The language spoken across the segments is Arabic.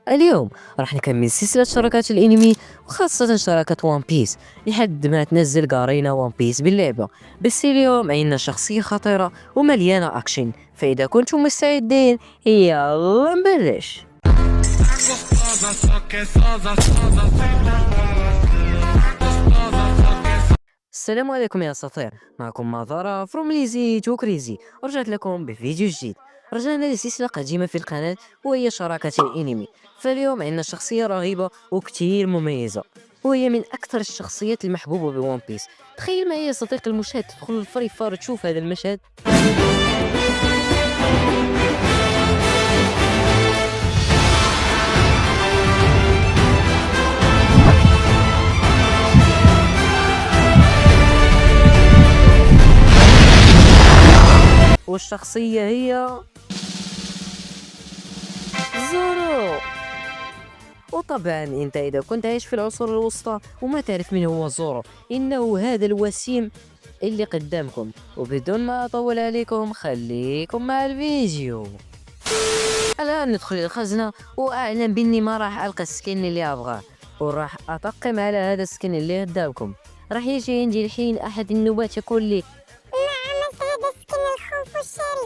اليوم راح نكمل سلسلة شراكات الانمي، وخاصة شراكة وان بيس لحد ما تنزل قارينا وان بيس باللعبة. بس اليوم عندنا شخصية خطيرة ومليانة اكشن، فإذا كنتم مستعدين يلا نبلش. السلام عليكم يا اساطير، معكم مازارا فروم ليزي تو كريزي، ورجعت لكم بفيديو جديد. رجعنا لسلسلة قديمة في القناة وهي شراكة الانمي. فاليوم عندنا شخصية رهيبة وكتير مميزة، وهي من اكثر الشخصيات المحبوبة بوان بيس. تخيل معي يا صديقي المشاهد تدخل الفري فار تشوف هذا المشهد. والشخصية هي زورو. وطبعا انت اذا كنت عايش في العصور الوسطى وما تعرف من هو زورو، انه هذا الوسيم اللي قدامكم. وبدون ما اطول عليكم خليكم مع الفيديو. الان ندخل الخزنة واعلم باني ما راح القى السكن اللي ابغاه، وراح اطقم على هذا السكن اللي قدامكم. راح يجي عندي الحين احد النوبات يقول لي هذا سكن الخوف والشر.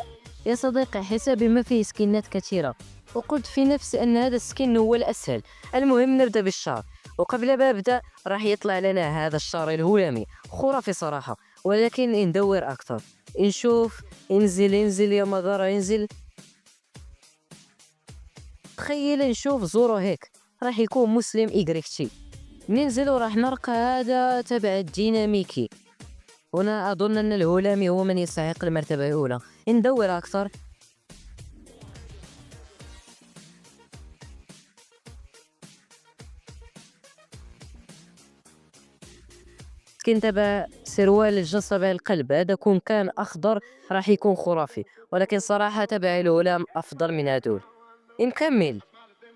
يا صديقي حسابي ما فيه سكنات كثيرة، وقلت في نفسي ان هذا السكن هو الاسهل. المهم نبدا بالشعر، وقبل ما ابدا راح يطلع لنا هذا الشعر الهلامي خرافي صراحة. ولكن ندور اكثر، نشوف. انزل انزل يا مغارة انزل. تخيل نشوف زورو هيك، راح يكون مسلم إيجريكتي. ننزل وراح نلقى هذا تبع الديناميكي. هنا أظن أن الهلامي هو من يستحق المرتبة الأولى. ندور أكثر. كنت تبع سروال الجنس تبع القلب، هذا كون كان أخضر راح يكون خرافي، ولكن صراحة تبع الهلام أفضل من هذول. نكمل.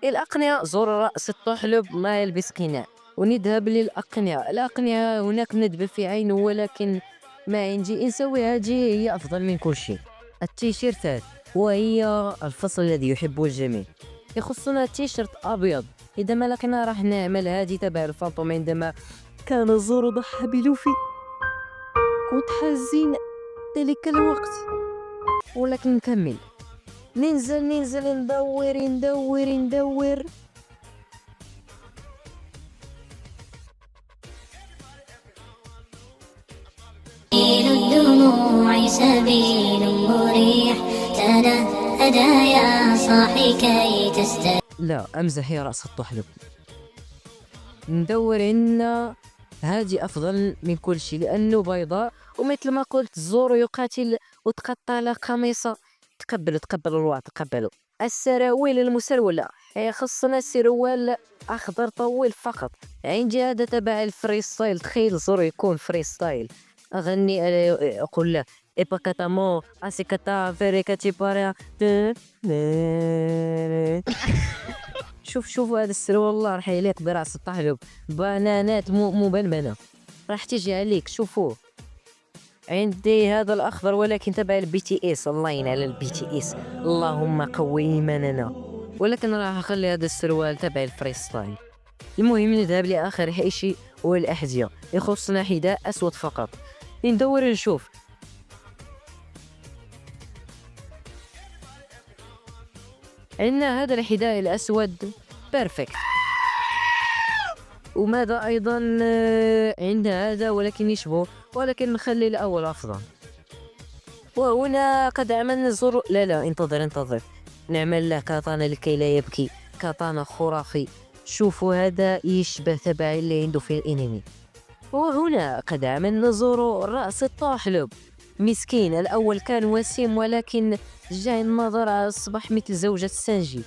الأقنعة زور رأس الطحلب ما يلبس قناع، ونذهب للأقنعة. الأقنعة هناك ندبة في عينه، ولكن ما عندي نسوي هذه هي أفضل من كل شيء. التيشيرتات، وهي الفصل الذي يحبه الجميع. يخصنا تيشيرت أبيض. إذا ما لقينا راح نعمل هذه تبع الفانتوم. عندما كان زور ضحى بلوفي كنت حزين ذلك الوقت، ولكن نكمل. ننزل ندور. سبيل الدموع سبيل مريح، تنهدى يا صاحي كي تستريح. لا امزح يا رأس الطحلب. ندور عنا هذه افضل من كل شيء لانه بيضاء، ومثل ما قلت زورو يقاتل وتقطع له قميصه. تقبلوا الوضع، تقبلوا. السراويل المسرولة، هي خصنا سروال اخضر طويل فقط. عندي هذا تبع الفري ستايل. تخيل زورو يكون فري ستايل. اغني اقول له إباكاتامو أسيكاتا فيريكاتي بارا. شوف هذا السروال والله راح يليق برأس الطحلب. بنانات مو بنبنة راح تيجي عليك. شوفوه. عندي هذا الأخضر ولكن تبع البي تي اس. الله يعين على البي تي اس، اللهم قوي إيماننا. ولكن راح أخلي هذا السروال تبع الفري ستايل. المهم نذهب لآخر شيء هو الأحذية. يخصنا حذاء أسود فقط. ندور نشوف. عندنا هذا الحذاء الأسود بيرفكت. وماذا أيضا عندنا هذا ولكن يشبه، ولكن نخلي الأول أفضل. وهنا قد عملنا الزر. لا انتظر. نعمل له كاتانا لكي لا يبكي. كاتانا خرافي. شوفوا هذا يشبه تبع اللي عنده في الانمي. وهنا قد عملنا زورو رأس الطاحلب. مسكين، الأول كان وسيم ولكن جاء النظر أصبح مثل زوجة سانجي.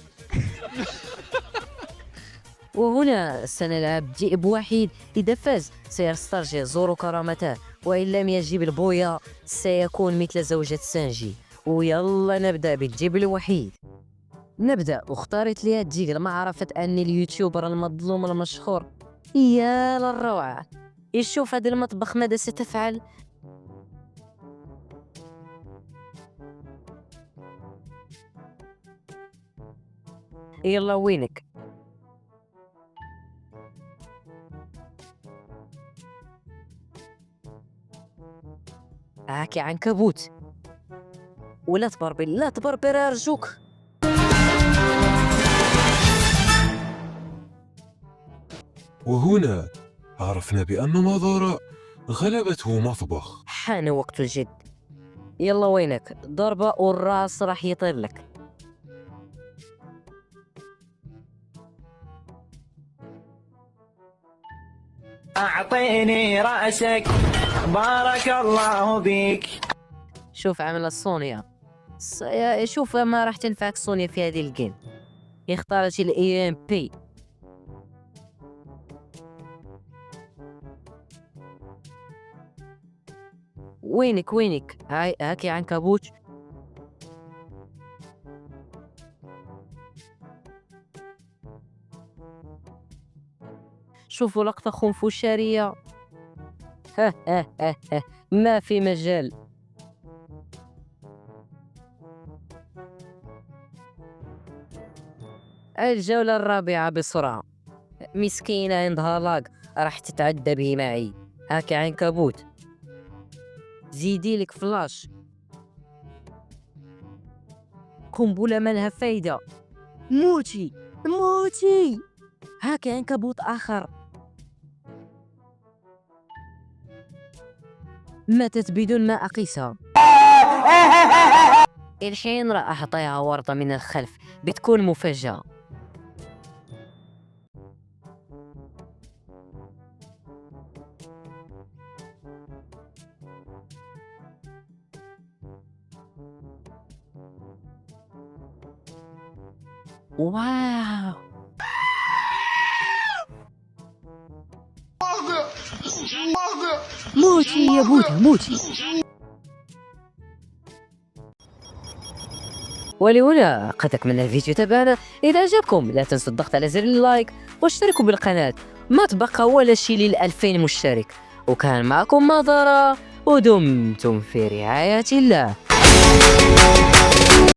وهنا سنلعب ذئب وحيد. إذا فاز سيسترجع زورو كرامته، وإن لم يجيب البويا سيكون مثل زوجة سانجي. ويلا نبدأ بالذئب الوحيد. نبدأ. واختارت لي الديك لما عرفت أني اليوتيوبر المظلوم المشهور. يا للروعة. يشوف هذا المطبخ ماذا ستفعل. يلا وينك. هاكي عنكبوت. ولا تبربر، لا تبربر أرجوك. وهنا عرفنا بأن مضارة غلبته مطبخ. حان وقت الجد. يلا وينك؟ ضربة والراس راح يطير لك. أعطيني رأسك بارك الله بيك. شوف عمل الصونيا. شوف ما راح تنفعك صونيا في هذه الجيم. اختارت الاي ام بي. وينك هاي هاكي عنكبوت. شوفوا لقطة خنفشارية. ها ما في مجال. الجولة الرابعة بسرعة. مسكينة عندها لاق راح تتعدى به معي. هاكي عنكبوت، زيدي لك فلاش. قنبلة مالها فايدة. موتي. هاكي عنكبوت آخر. ماتت بدون ما أقيسها. الحين راح أعطيها ورطة من الخلف بتكون مفاجأة. واو. موتي يا بوتا موتي. ولهنا قد أكملنا الفيديو تبعنا. إذا عجبكم لا تنسوا الضغط على زر اللايك واشتركوا بالقناة. ما تبقى ولا شي لل2000 مشترك. وكان معكم مضارة ودمتم في رعاية الله.